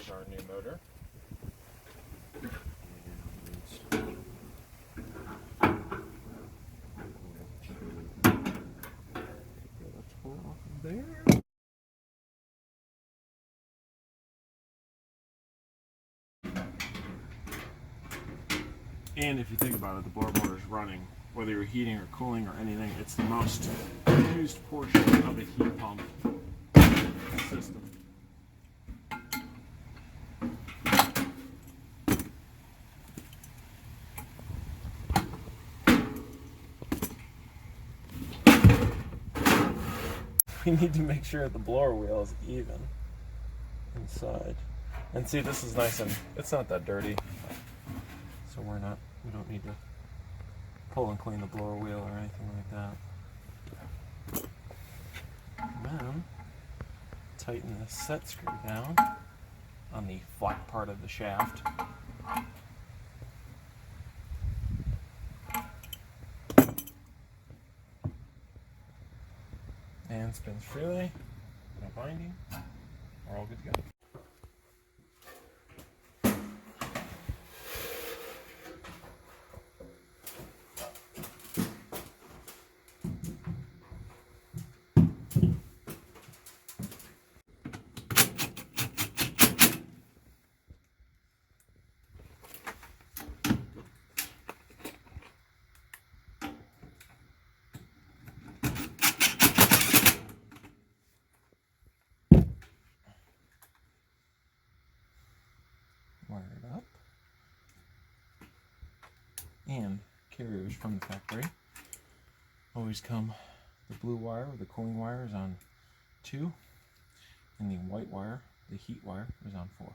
There's our new motor. There. And if you think about it, the blower motor is running, whether you're heating or cooling or anything, it's the most used portion of the heat pump system. We need to make sure the blower wheel is even inside. And see, this is nice and it's not that dirty. So we don't need to pull and clean the blower wheel or anything like that. And then tighten the set screw down on the flat part of the shaft. And spins freely, no binding, we're all good to go. Wire it up. And carriers from the factory always come, the blue wire, the cooling wire is on 2, and the white wire, the heat wire, is on 4.